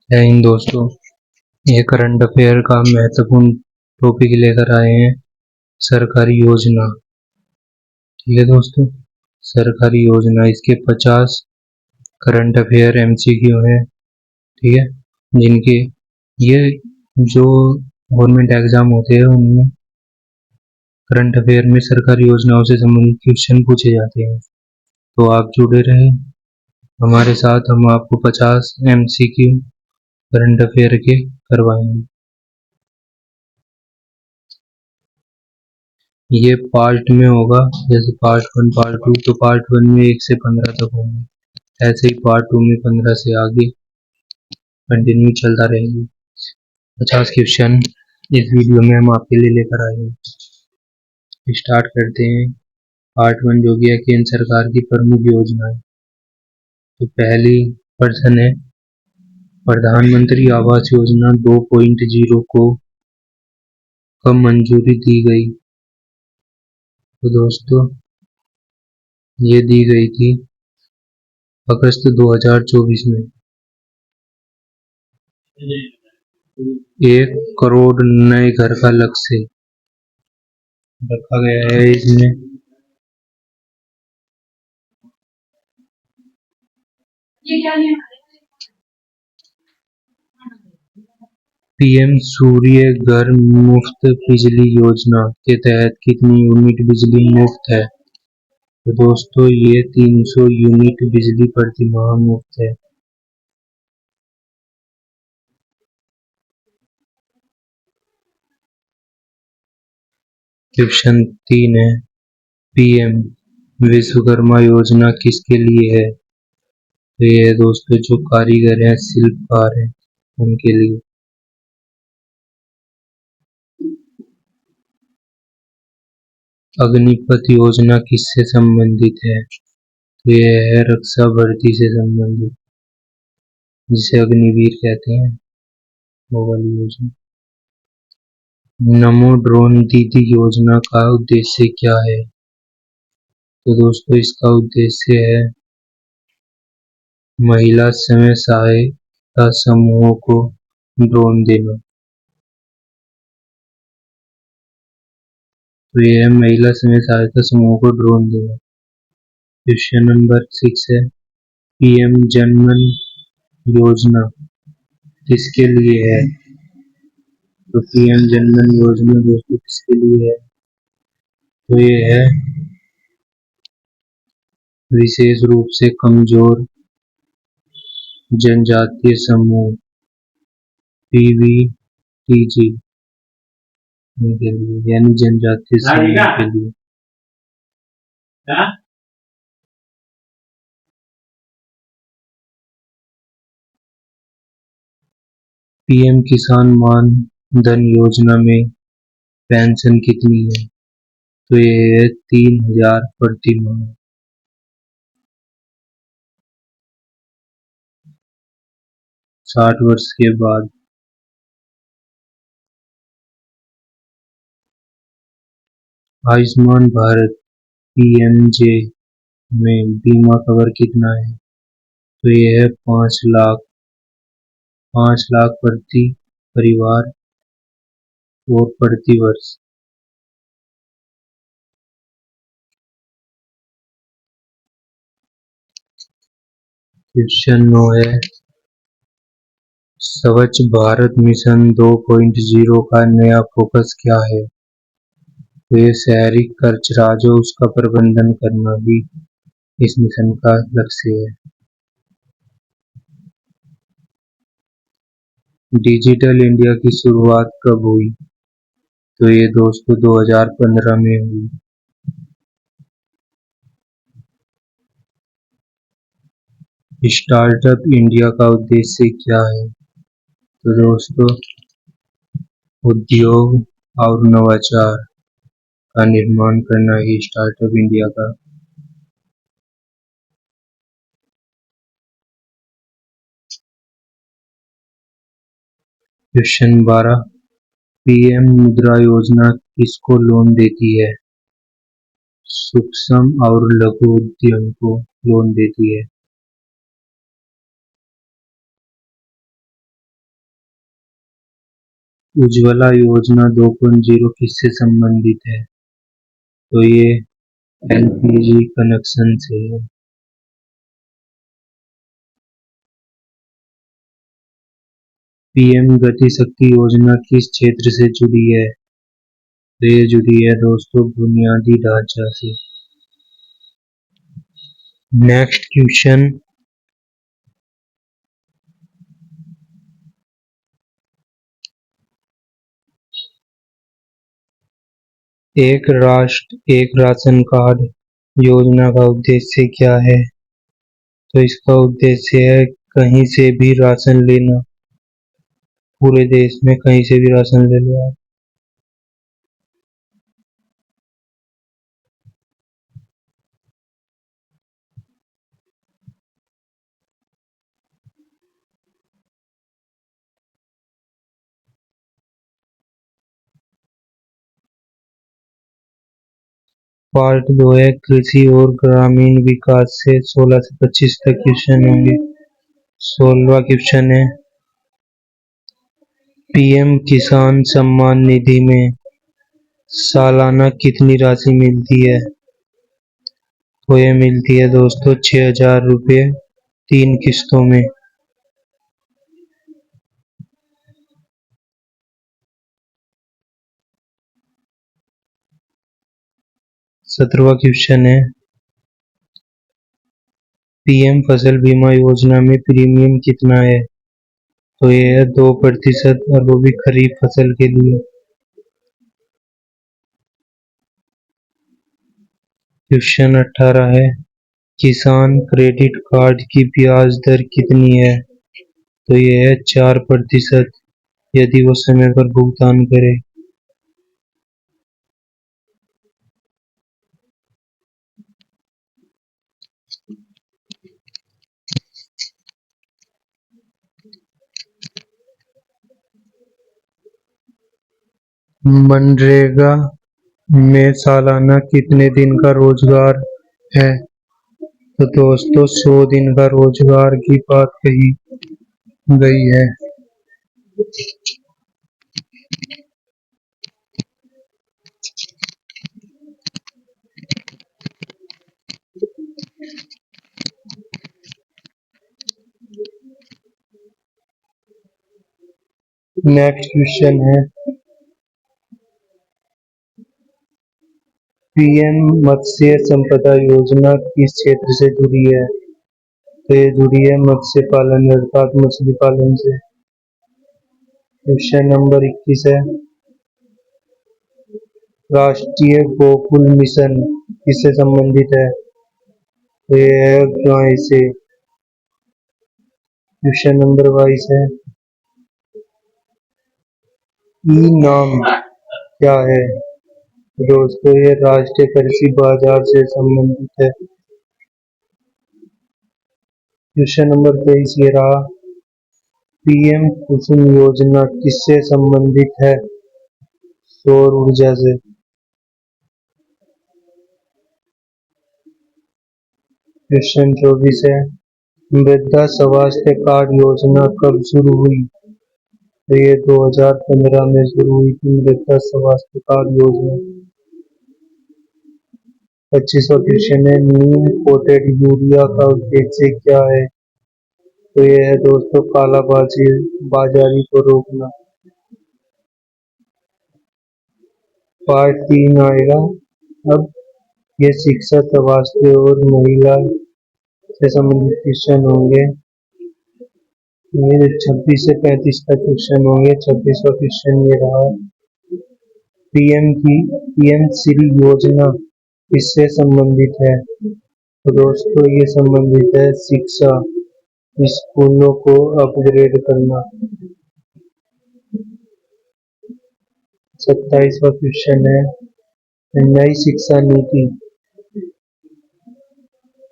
जय हिंद दोस्तों। ये करंट अफेयर का महत्वपूर्ण टॉपिक लेकर आए हैं, सरकारी योजना। ठीक है दोस्तों, सरकारी योजना, इसके 50 करंट अफेयर एमसीक्यू हैं। ठीक है, जिनके ये जो गवर्नमेंट एग्जाम होते हैं उनमें करंट अफेयर में सरकारी योजनाओं से संबंधित क्वेश्चन पूछे जाते हैं। तो आप जुड़े रहें हमारे साथ, हम आपको 50 एमसीक्यू करंट अफेयर के करवाएंगे। ये पार्ट में होगा, जैसे पार्ट 1 पार्ट 2, तो पार्ट 1 में 1 से 15 तक होंगे, ऐसे ही पार्ट 2 में 15 से आगे कंटिन्यू चलता रहेगा। 50 क्वेश्चन इस वीडियो में हम आपके लिए लेकर आए हैं। स्टार्ट करते हैं। पार्ट 1 जो कि है केंद्र सरकार की प्रमुख योजना है। तो पहली पर्सन है, प्रधानमंत्री आवास योजना 2.0 को कब मंजूरी दी गई? तो दोस्तों ये दी गई थी अगस्त 2024 में। 1 करोड़ नए घर का लक्ष्य रखा गया है इसमें। पीएम सूर्य घर मुफ्त बिजली योजना के तहत कितनी यूनिट बिजली मुफ्त है? तो दोस्तों ये 300 यूनिट बिजली प्रति माह मुफ्त है। क्वेश्चन 3 है, पीएम विश्वकर्मा योजना किसके लिए है? तो ये दोस्तों जो कारीगर हैं, शिल्पकार हैं, उनके लिए। अग्निपथ योजना किससे संबंधित है? तो ये है रक्षा भर्ती से संबंधित, जिसे अग्निवीर कहते हैं, वो वाली योजना। नमो ड्रोन दीदी योजना का उद्देश्य क्या है? तो दोस्तों इसका उद्देश्य है महिला स्वयं सहायता समूहों को ड्रोन देना। तो ये है महिला स्वयं सहायता समूहों को ड्रोन देना। क्वेश्चन नंबर 6 है, पीएम जनमन योजना किसके लिए है? तो पीएम जनमन योजना दोस्तों किसके लिए है? तो ये है विशेष रूप से कमजोर जनजातीय समूह पीवीटीजी के लिए, यानी जनजातीय समूह के लिए। पीएम किसान मान धन योजना में पेंशन कितनी है? तो ये है 3000 प्रति माह। साठ वर्ष के बाद। आयुष्मान भारत पीएमजे में बीमा कवर कितना है? तो ये है 5 लाख, 5 लाख प्रति परिवार और प्रति वर्ष। क्वेश्चन 9 है, स्वच्छ भारत मिशन 2.0 का नया फोकस क्या है? तो ये शहरी खर्च राजो उसका प्रबंधन करना भी इस मिशन का लक्ष्य है। डिजिटल इंडिया की शुरुआत कब हुई? तो ये दोस्तों 2015 में हुई। स्टार्टअप इंडिया का उद्देश्य क्या है? तो दोस्तों उद्योग और नवाचार का निर्माण करना ही स्टार्टअप इंडिया का। क्वेश्चन 12, पीएम मुद्रा योजना किसको लोन देती है? सूक्ष्म और लघु उद्यम को लोन देती है। उज्ज्वला योजना 2.0 किससे संबंधित है? तो ये एलपीजी कनेक्शन से है। पीएम गति शक्ति योजना किस क्षेत्र से जुड़ी है? तो ये जुड़ी है दोस्तों बुनियादी ढांचा से। नेक्स्ट क्वेश्चन, एक राष्ट्र एक राशन कार्ड योजना का उद्देश्य क्या है? तो इसका उद्देश्य है कहीं से भी राशन लेना, पूरे देश में कहीं से भी राशन ले लो आप। पार्ट 2 है कृषि और ग्रामीण विकास से 16 से 25 तक क्वेश्चन होंगे। 16वां क्वेश्चन है पीएम किसान सम्मान निधि में सालाना कितनी राशि मिलती है? तो ये मिलती है दोस्तों 6,000 रुपये 3 किस्तों में। 17वां क्वेश्चन है पीएम फसल बीमा योजना में प्रीमियम कितना है? तो ये है 2% और वो भी खरीफ फसल के लिए। क्वेश्चन 18 है किसान क्रेडिट कार्ड की ब्याज दर कितनी है? तो ये है 4% यदि वो समय पर भुगतान करे। मनरेगा में सालाना कितने दिन का रोजगार है? तो दोस्तों 100 दिन का रोजगार की बात कही गई है। नेक्स्ट क्वेश्चन है पीएम मत्स्य संपदा योजना किस क्षेत्र से जुड़ी है? तो ये जुड़ी है मत्स्य पालन अर्थात मछली पालन से। क्वेश्चन नंबर 21 है राष्ट्रीय गोकुल मिशन किससे संबंधित है? तो ये है गाय से। क्वेश्चन नंबर 22 है ई नाम क्या है? दोस्तों ये राष्ट्रीय कृषि बाजार से संबंधित है। क्वेश्चन नंबर 23 ये रहा पीएम कुसुम योजना किससे संबंधित है? सौर ऊर्जा से। क्वेश्चन 24 है मृदा स्वास्थ्य कार्ड योजना कब शुरू हुई? तो ये 2015 में शुरू हुई थी मृदा स्वास्थ्य कार्ड योजना। 25वां क्वेश्चन है नीम कोटेड यूरिया का उद्देश्य क्या है? तो ये है दोस्तों काला बाजारी को रोकना। पार्ट 3 आएगा अब ये शिक्षा स्वास्थ्य और महिला से संबंधित क्वेश्चन होंगे। ये 26 से 35 तक क्वेश्चन होंगे। 26वां क्वेश्चन ये रहा पीएम श्री योजना किससे संबंधित है? तो दोस्तों ये संबंधित है शिक्षा स्कूलों को अपग्रेड करना। 27वां क्वेश्चन है नई शिक्षा नीति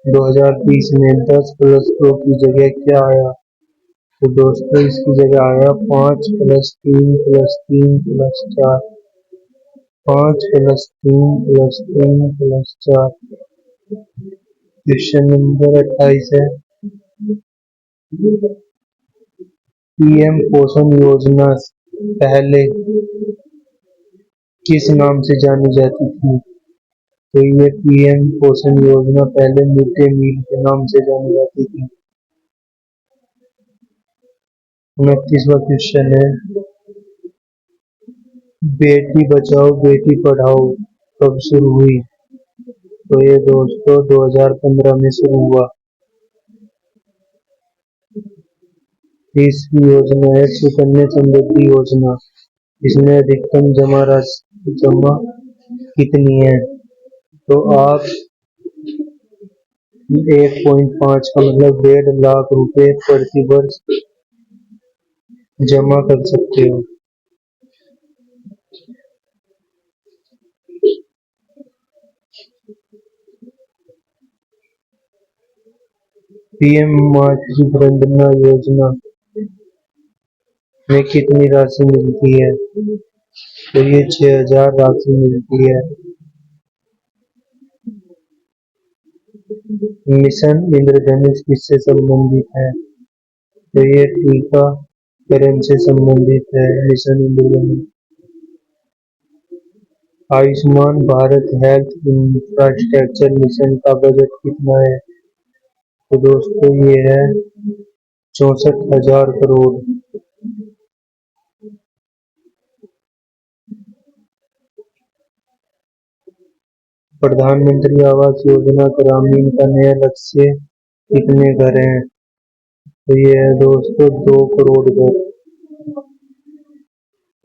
2020 में 10+2 की जगह क्या आया? तो दोस्तों इसकी जगह आया 5+3+3+4। 5+3+3+4। क्वेश्चन नंबर 28 है पीएम पोषण योजना पहले किस नाम से जानी जाती थी? तो ये पीएम पोषण योजना पहले मिड डे मील के नाम से जानी जाती थी। 29वां क्वेश्चन है, बेटी बचाओ बेटी पढ़ाओ कब शुरू हुई? तो ये दोस्तों 2015 में शुरू हुआ। 30वीं योजना है सुकन्या समृद्धि योजना। इसमें अधिकतम जमा कितनी है? तो आप 1.5 का मतलब 1.5 लाख रुपए प्रति वर्ष जमा कर सकते हो। पीएम मातृ वंदना योजना में कितनी राशि मिलती है? तो ये 6,000 राशि मिलती है। मिशन इंद्रधनुष किससे संबंधित है? तो ये टीकाकरण से संबंधित है mission Indradhanush. Ayushman Bharat health infrastructure mission का बजट कितना है? तो दोस्तों ये है 64,000 करोड़। प्रधानमंत्री आवास योजना ग्रामीण का नया लक्ष्य कितने घर हैं? तो ये है दोस्तों 2 करोड़ घर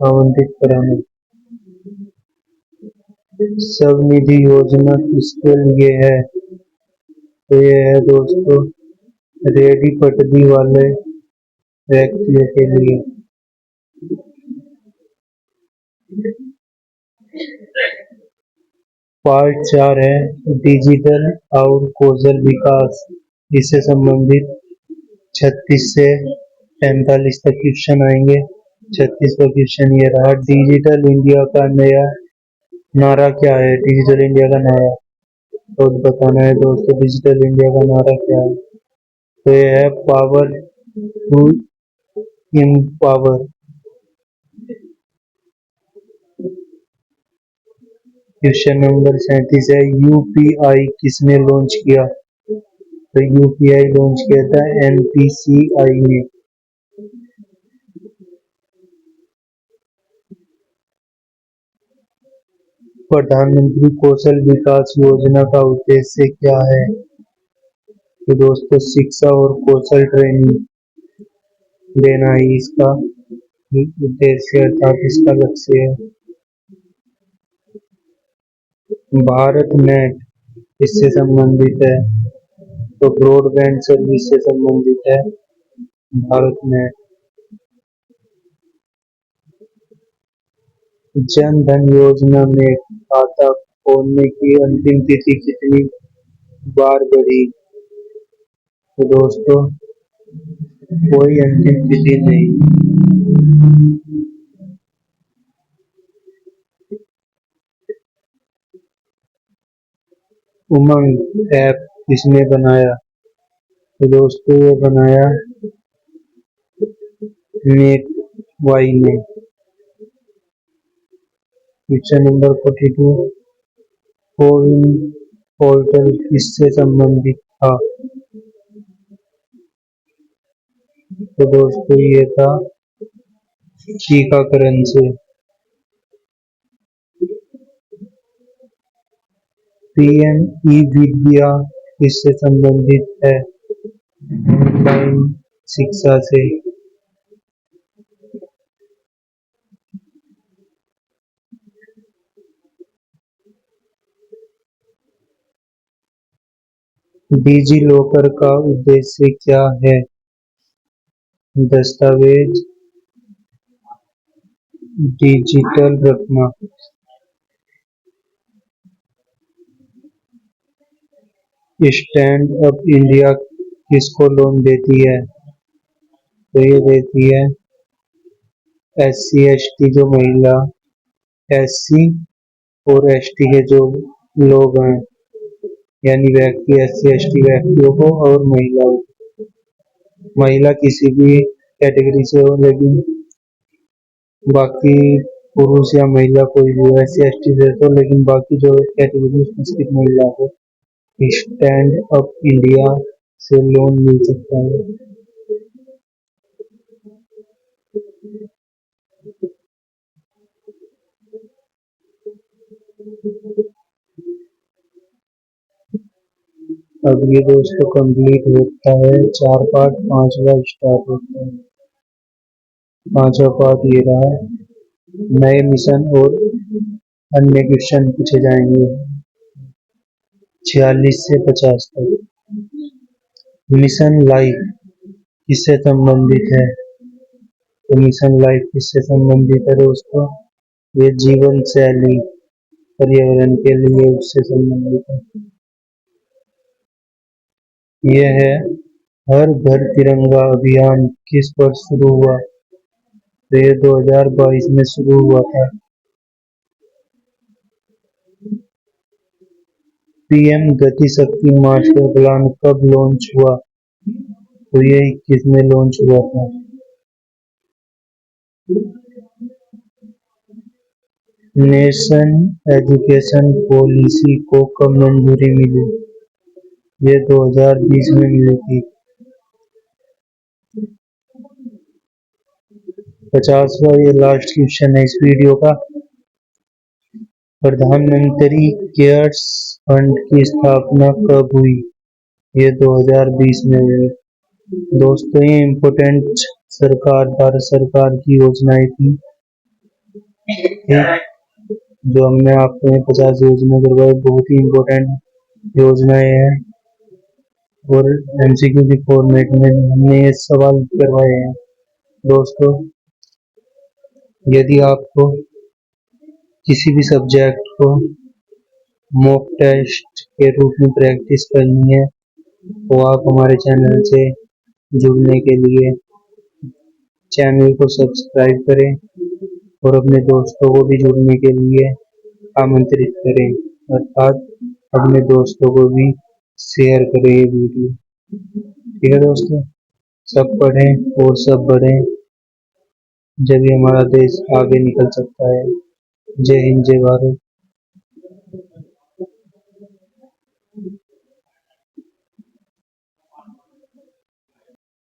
आवंटित कराना। स्वनिधि योजना किसके लिए है? तो ये है दोस्तों रेहड़ी पटरी वाले व्यक्तियों के लिए। पार्ट 4 है डिजिटल और कौशल विकास। इससे संबंधित 36 से 45 तक क्वेश्चन आएंगे। 36वां क्वेश्चन ये रहा, डिजिटल इंडिया का नया नारा क्या है? डिजिटल इंडिया का नारा तो बताना है दोस्तों। डिजिटल इंडिया का नारा क्या है? तो ये है power to empower. Question number 37 है, यूपीआई किसने लॉन्च किया? तो यूपीआई लॉन्च किया था एनपीसीआई ने। प्रधानमंत्री कौशल विकास योजना का उद्देश्य क्या है? तो दोस्तों शिक्षा और कौशल ट्रेनिंग देना ही इसका उद्देश्य अर्थात इसका लक्ष्य है। भारत नेट इससे संबंधित है, तो ब्रॉडबैंड सर्विस से संबंधित है भारत नेट। जन धन योजना में खाता खोलने की अंतिम तिथि कितनी बार बढ़ी? तो दोस्तों कोई अंतिम तिथि नहीं। उमंग ऐप किसने बनाया? तो दोस्तों ये बनाया नेक वाई ने। क्वेश्चन नंबर 42, कोविन पोर्टल किससे संबंधित था? तो दोस्तों ये था टीकाकरण से। पीएम ई विद्या किससे संबंधित है? ऑनलाइन शिक्षा से। डिजी लॉकर का उद्देश्य क्या है? दस्तावेज डिजिटल रखना। स्टैंड अप इंडिया किसको लोन देती है? तो ये देती है एससी एसटी जो महिला, एससी और एसटी के जो लोग हैं, यानी व्यक्ति एससी एसटी व्यक्तियों को और महिलाओं को। महिला किसी भी कैटेगरी से हो लेकिन बाकी पुरुष या महिला कोई भी SC ST से तो, लेकिन बाकी जो कैटेगरी उसमें सिर्फ महिला को स्टैंड अप इंडिया से लोन मिल सकता है। अब ये दोस्तों कंप्लीट होता है 4 पार्ट, 5वां स्टार्ट होता है। 5वां पार्ट ये रहा। नए मिशन और अन्य क्वेश्चन पूछे जाएंगे 46 से 50 तक। मिशन लाइफ किससे संबंधित है? तो मिशन लाइफ किससे संबंधित है दोस्तों? ये जीवन शैली पर्यावरण के लिए उससे संबंधित है। यह है हर घर तिरंगा अभियान किस वर्ष शुरू हुआ? तो ये 2022 में शुरू हुआ था। PM गति शक्ति मास्टर प्लान कब लॉन्च हुआ? तो ये 21 में लॉन्च हुआ था। नेशन एजुकेशन पॉलिसी को कब मंजूरी मिली? ये 2020 में मिली थी। 50वां ये लास्ट क्वेश्चन है इस वीडियो का। प्रधानमंत्री केयर्स फंड की स्थापना कब हुई? ये 2020 में हुई। दोस्तों ये इम्पोर्टेंट भारत सरकार की योजनाएं थी, जो हमने आपको 50 योजना करवाई, बहुत ही इम्पोर्टेंट योजनाएं हैं और MCQ के फॉर्मेट में हमने ये सवाल करवाए हैं। दोस्तों यदि आपको किसी भी सब्जेक्ट को मॉक टेस्ट के रूप में प्रैक्टिस करनी है तो आप हमारे चैनल से जुड़ने के लिए चैनल को सब्सक्राइब करें और अपने दोस्तों को भी जुड़ने के लिए आमंत्रित करें, अर्थात अपने दोस्तों को भी शेयर करें ये वीडियो। ठीक है दोस्तों, सब पढ़ें और सब बढ़ें, जब भी हमारा देश आगे निकल सकता है। जय हिंद, जय भारत।